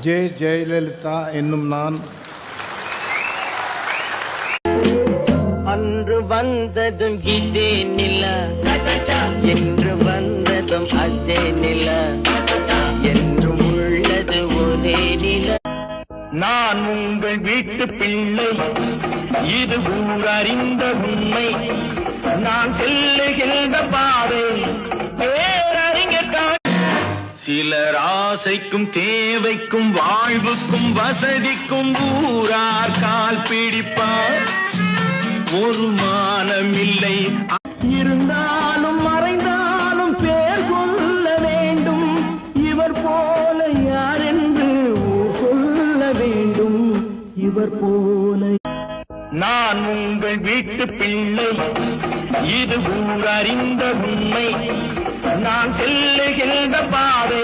J Jayalalithaa என்னும் நான் அன்று வந்ததும் இதே நில, என்று வந்ததும் அதே நில, என்றும் உள்ளது ஒரே நில. நான் உங்கள் வீட்டு பிள்ளை, இது ஊரறிந்த உண்மை. நான் செல்லுகின்ற பாதை பேரறிஞர். சிலர் ஆசைக்கும் தேவைக்கும் வாழ்வுக்கும் வசதிக்கும் ஊரார் கால் பிடிப்பார். ஒரு மானமில்லை, இருந்தாலும் மறைந்தாலும் பேர் சொல்ல வேண்டும். இவர் போல யார் என்று சொல்ல வேண்டும். இவர் போல. நான் உங்கள் வீட்டு பிள்ளை, இது ஊரறிந்த உண்மை. நான் செல்லுகின்ற பாதை